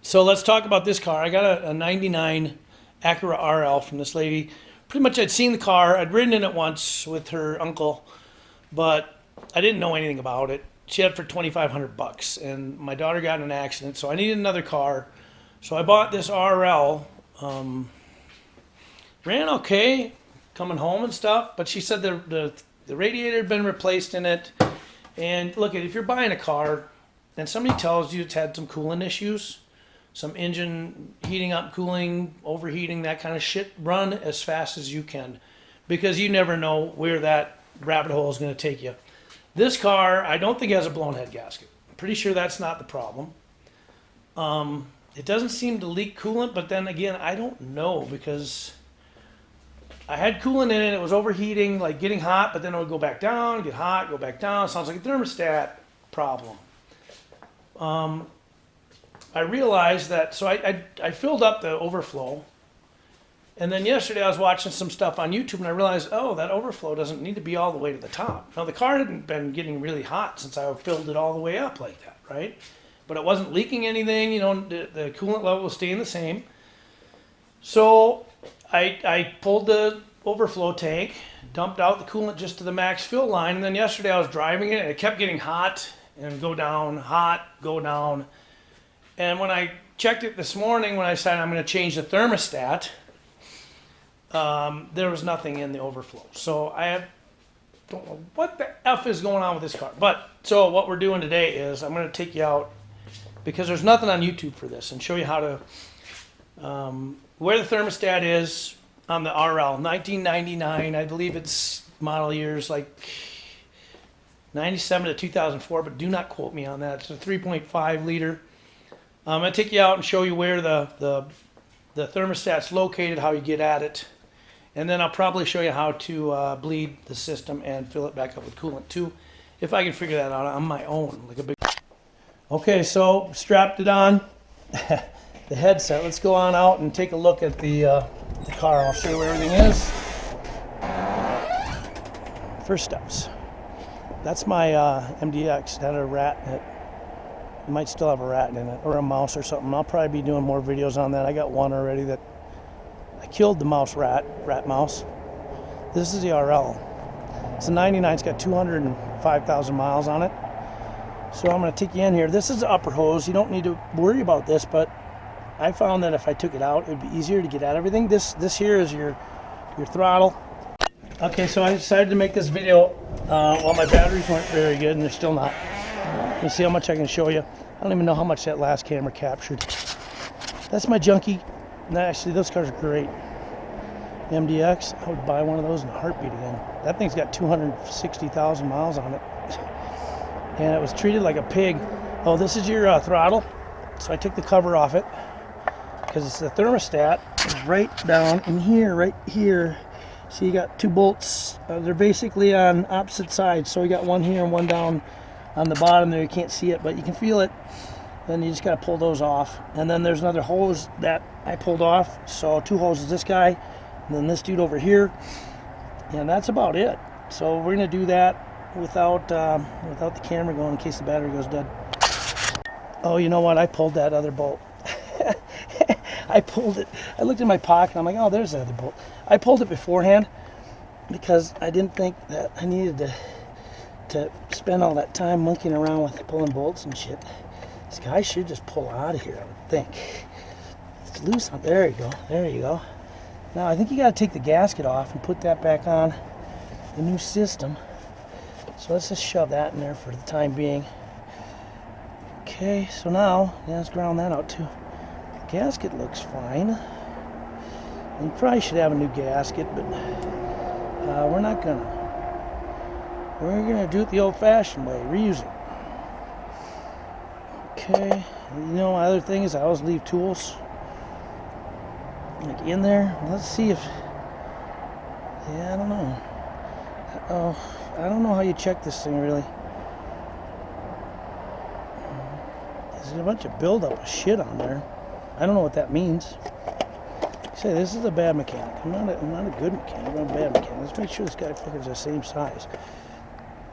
So let's talk about this car. I got a 99 Acura RL from this lady. Pretty much I'd seen the car. I'd ridden in it once with her uncle, but I didn't know anything about it. She had it for 2,500 bucks, and my daughter got in an accident, so I needed another car. So I bought this RL. Ran okay, coming home and stuff, but she said the radiator had been replaced in it. And look, if you're buying a car and somebody tells you it's had some coolant issues, some engine heating up, cooling, overheating, that kind of shit, run as fast as you can, because you never know where that rabbit hole is going to take you. This car, I don't think has a blown head gasket. I'm pretty sure that's not the problem. It doesn't seem to leak coolant, but then again, I don't know, because I had coolant in it. It was overheating, like getting hot, but then it would go back down, get hot, go back down. Sounds like a thermostat problem. I realized that, so I filled up the overflow, and then yesterday I was watching some stuff on YouTube, and I realized, oh, that overflow doesn't need to be all the way to the top. Now, the car hadn't been getting really hot since I filled it all the way up like that, right? But it wasn't leaking anything, you know, the coolant level was staying the same. So I pulled the overflow tank, dumped out the coolant just to the max fill line, and then yesterday I was driving it, and it kept getting hot and go down, hot, go down. And when I checked it this morning, when I decided I'm going to change the thermostat, there was nothing in the overflow. So don't know what the F is going on with this car. But so what we're doing today is I'm going to take you out, because there's nothing on YouTube for this, and show you how to where the thermostat is on the RL. 1999, I believe its model years like 97 to 2004, but do not quote me on that. It's a 3.5 liter. I'm going to take you out and show you where the thermostat's located, how you get at it, and then I'll probably show you how to bleed the system and fill it back up with coolant too, if I can figure that out on my own. Like a big. Okay, so strapped it on, the headset. Let's go on out and take a look at the car. I'll show you where everything is. First steps. That's my MDX. It had a rat in it. It might still have a rat in it, or a mouse or something. I'll probably be doing more videos on that. I got one already that I killed the rat mouse. This is the RL. It's a 99. It's got 205,000 miles on it. So I'm going to take you in here. This is the upper hose. You don't need to worry about this, but I found that if I took it out, it would be easier to get at everything. This here is your throttle. Okay, so I decided to make this video while my batteries weren't very good, and they're still not. Let's see how much I can show you. I don't even know how much that last camera captured. That's my junkie. Actually, those cars are great. MDX, I would buy one of those in a heartbeat again. That thing's got 260,000 miles on it. And it was treated like a pig. Oh, this is your throttle. So I took the cover off it, because it's the thermostat is right down in here, right here. So you got two bolts. They're basically on opposite sides. So you got one here and one down on the bottom there. You can't see it, but you can feel it. Then you just got to pull those off. And then there's another hose that I pulled off. So two hoses, this guy, and then this dude over here. And that's about it. So we're going to do that without the camera going, in case the battery goes dead. Oh, you know what? I pulled that other bolt. I pulled it. I looked in my pocket. I'm like, oh, there's the other bolt. I pulled it beforehand because I didn't think that I needed to spend all that time monkeying around with pulling bolts and shit. This guy should just pull out of here, I would think. It's loose on. There you go. There you go. Now I think you got to take the gasket off and put that back on the new system. So let's just shove that in there for the time being. Okay, so now let's ground that out too. The gasket looks fine. You probably should have a new gasket, but we're not gonna. We're gonna do it the old-fashioned way, reuse it. Okay, you know, my other thing is I always leave tools like in there. Let's see if. Yeah, I don't know. I don't know how you check this thing really. There's a bunch of buildup of shit on there. I don't know what that means. Say, this is a bad mechanic. I'm not a good mechanic. I'm a bad mechanic. Let's make sure this guy fucking is the same size.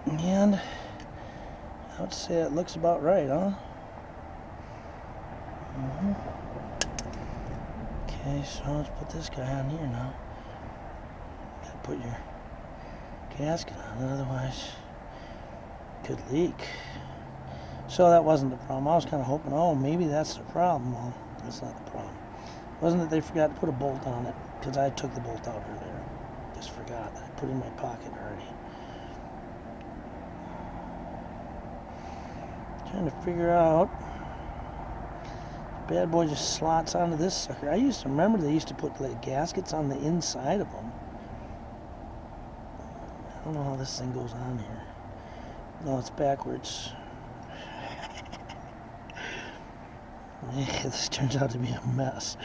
And I would say it looks about right, huh? Okay, so let's put this guy on here now. You gotta put your gasket on it, otherwise it could leak. So that wasn't the problem. I was kind of hoping, oh, maybe that's the problem. Well, that's not the problem. Wasn't that they forgot to put a bolt on it, because I took the bolt out earlier. Just forgot. I put it in my pocket already. Trying to figure out. Bad boy just slots onto this sucker. I used to remember they used to put like gaskets on the inside of them. I don't know how this thing goes on here. No, it's backwards. Yeah, this turns out to be a mess.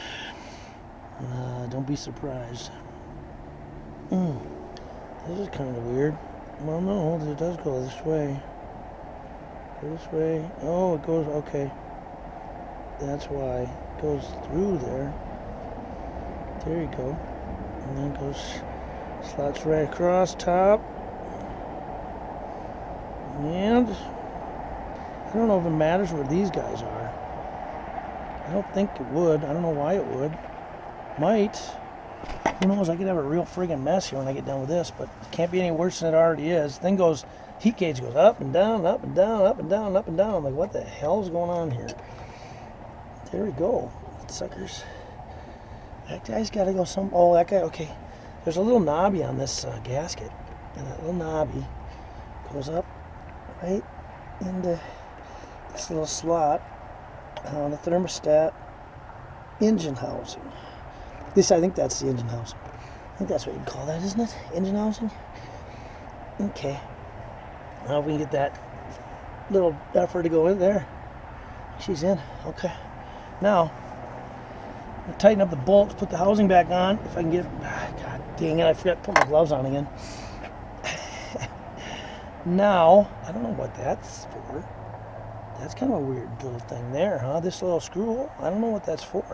Don't be surprised. This is kind of weird. Well, no, it does go this way. Go this way. Oh, it goes, okay. That's why. It goes through there. There you go. And then it goes, slots right across top. And I don't know if it matters where these guys are. I don't think it would. I don't know why it would. Might. Who knows? I could have a real friggin' mess here when I get done with this, but it can't be any worse than it already is. Thing goes, heat gauge goes up and down, up and down, up and down, up and down. I'm like, what the hell's going on here? There we go. Suckers. That guy's got to go some. Oh, that guy. Okay. There's a little knobby on this gasket, and that little knobby goes up right into this little slot on the thermostat engine housing. I think that's the engine housing. I think that's what you'd call that, isn't it? Engine housing? Okay. Now we can get that little effort to go in there. She's in. Okay. Now, I'll tighten up the bolts, put the housing back on. If I can get... God dang it, I forgot to put my gloves on again. Now, I don't know what that's for. That's kind of a weird little thing there, huh? This little screw hole? I don't know what that's for.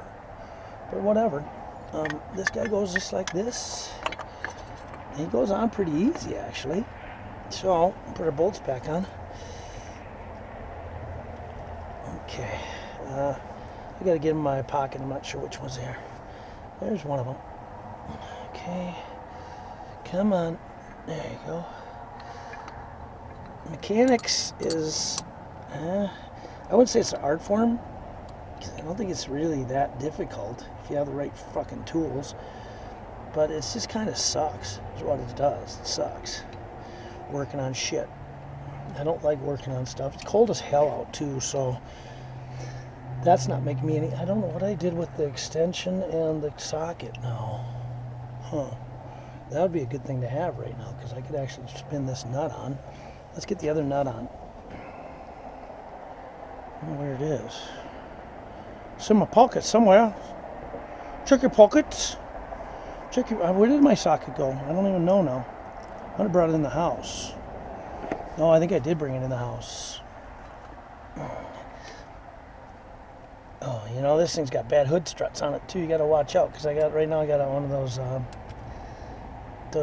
But whatever. This guy goes just like this. He goes on pretty easy, actually. So, put our bolts back on. Okay. I gotta get in my pocket. I'm not sure which one's there. There's one of them. Okay. Come on. There you go. Mechanics is... I wouldn't say it's an art form. I don't think it's really that difficult if you have the right fucking tools. But it just kind of sucks, is what it does. It sucks. Working on shit. I don't like working on stuff. It's cold as hell out, too, so that's not making me any... I don't know what I did with the extension and the socket now. Huh. That would be a good thing to have right now, because I could actually spin this nut on. Let's get the other nut on. I don't know where it is. It's in my pocket somewhere. Check your pockets. Check your... Where did my socket go? I don't even know now. I would have brought it in the house. No, I think I did bring it in the house. Oh, you know, this thing's got bad hood struts on it too. You got to watch out, because right now I got one of those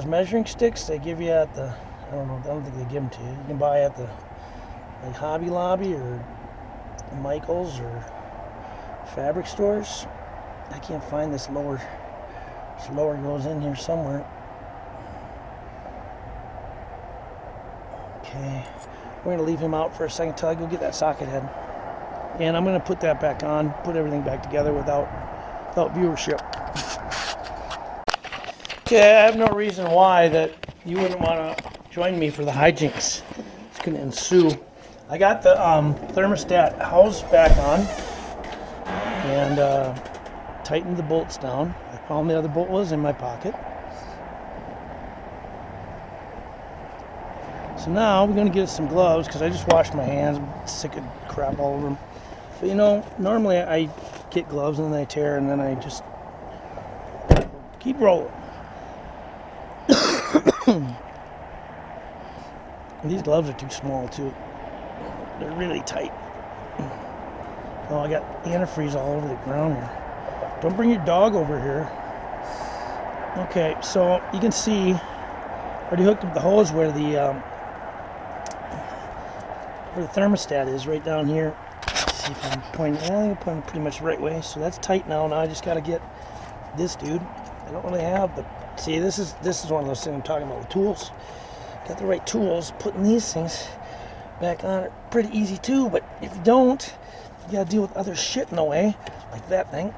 measuring sticks they give you at the... I don't think they give them to you. You can buy at the like Hobby Lobby or Michael's or fabric stores. I can't find this lower. This lower goes in here somewhere. Okay, we're gonna leave him out for a second till I go get that socket head, and I'm gonna put that back on, put everything back together without viewership. Okay, I have no reason why that you wouldn't want to join me for the hijinks. It's gonna ensue. I got the thermostat house back on and tightened the bolts down. I found the other bolt was in my pocket. So now we're going to get some gloves, because I just washed my hands. I'm sick of crap all over them. But you know, normally I get gloves and then I tear and then I just keep rolling. These gloves are too small too. They're really tight. Oh, I got antifreeze all over the ground here. Don't bring your dog over here. Okay, so you can see I already hooked up the hose where the thermostat is, right down here. see if I'm pointing. I think I'm pointing pretty much the right way. So that's tight now. Now I just got to get this dude. I don't really have the. See, this is one of those things I'm talking about with tools. Got the right tools. Putting these things back on it pretty easy too. But if you don't, you got to deal with other shit in the way, like that thing.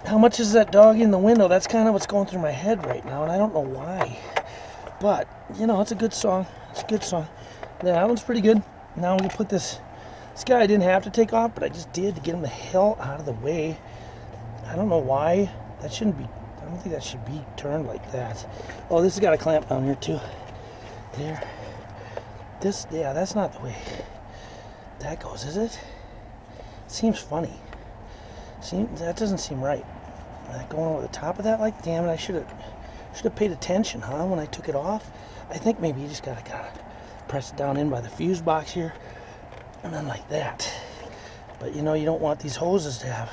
How much is that dog in the window? That's kind of what's going through my head right now, and I don't know why. But, you know, it's a good song. It's a good song. Yeah, that one's pretty good. Now we can put this guy I didn't have to take off, but I just did to get him the hell out of the way. I don't know why. That shouldn't be, I don't think that should be turned like that. Oh, this has got a clamp down here too. There. This, yeah, that's not the way that goes, is it? Seems funny. That doesn't seem right. Going over the top of that, like, damn it, I should have paid attention, huh, when I took it off. I think maybe you just gotta press it down in by the fuse box here, and then like that. But you know, you don't want these hoses to have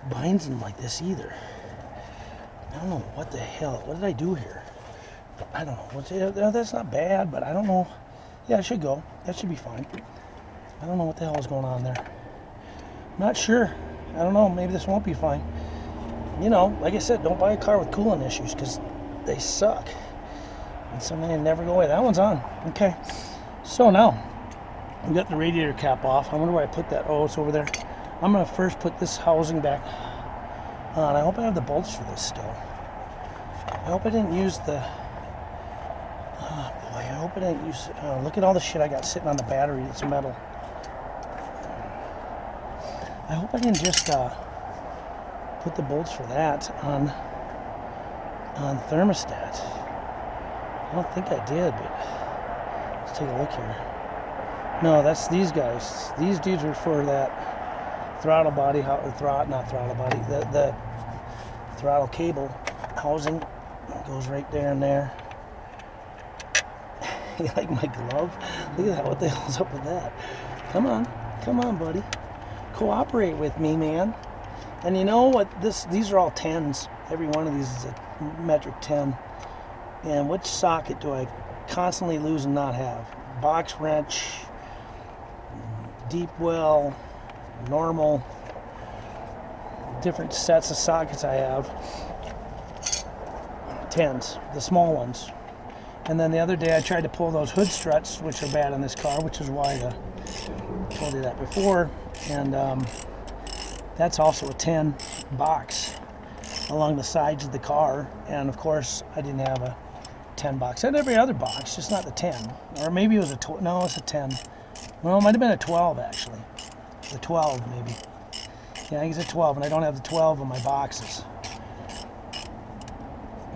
binds in them like this either. I don't know what the hell. What did I do here? I don't know. That's not bad, but I don't know. Yeah, it should go. That should be fine. I don't know what the hell is going on there. Not sure. I don't know. Maybe this won't be fine. You know, like I said, don't buy a car with coolant issues because they suck. And something that never go away. That one's on. Okay. So now, we got the radiator cap off. I wonder where I put that. Oh, it's over there. I'm going to first put this housing back on. I hope I have the bolts for this still. I hope I didn't use the... Oh, boy. I hope I didn't use... Oh, look at all the shit I got sitting on the battery. It's metal. I hope I didn't just put the bolts for that on thermostat. I don't think I did, but let's take a look here. No, that's these guys. These dudes are for that throttle body, not throttle body, the throttle cable housing. It goes right there and there. You like my glove? Look at that. What the hell's up with that? Come on, buddy. Cooperate with me, man. And you know what? These are all 10s. Every one of these is a metric 10. And which socket do I constantly lose and not have? Box wrench, deep well, normal, different sets of sockets I have. 10s, the small ones. And then the other day I tried to pull those hood struts, which are bad on this car, which is why I told you that before. And that's also a 10 box along the sides of the car. And of course, I didn't have a 10 box. I had every other box, just not the 10. Or maybe it was a no, it's a 10. Well, it might have been a 12 actually. The 12 maybe. Yeah, I think it's a 12, and I don't have the 12 in my boxes.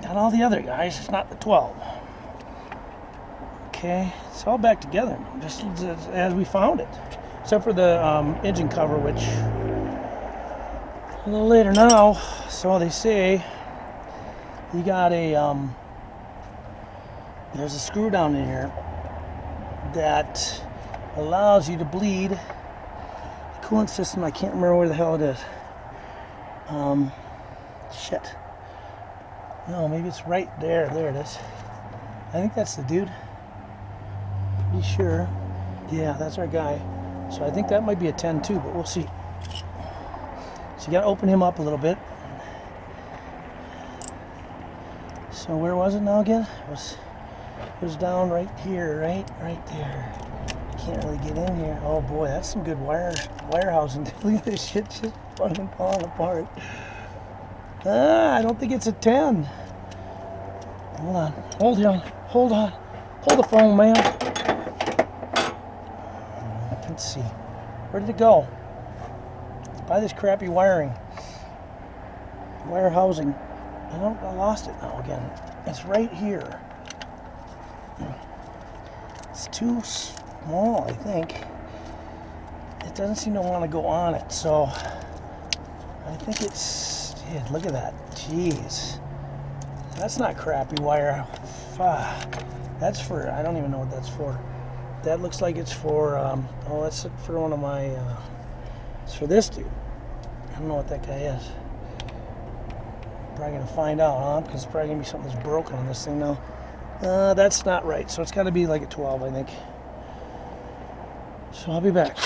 Got all the other guys, it's not the 12. Okay, it's all back together now, just as we found it. Except for the engine cover, which a little later now. So they say you got a there's a screw down in here that allows you to bleed the coolant system. I can't remember where the hell it is. Shit. No, maybe it's right there. There it is. I think that's the dude. Pretty sure. Yeah, that's our guy. So I think that might be a 10 too, but we'll see. So you got to open him up a little bit. So where was it now again? It was down right here, right there. Can't really get in here. Oh boy, that's some good wire housing. Look at this shit just fucking falling apart. I don't think it's a 10. Hold on. Hold on. Hold the phone, man. Let's see. Where did it go? Let's buy this crappy wiring. Wire housing. I lost it now again. It's right here. It's too small, I think. It doesn't seem to want to go on it, so I think it's... Dude, look at that. Jeez. That's not crappy wire. That's for... I don't even know what that's for. That looks like it's for... oh, that's for one of my... it's for this dude. I don't know what that guy is. Probably going to find out, huh? Because it's probably going to be something that's broken on this thing now. That's not right, so it's got to be like a 12, I think. So I'll be back.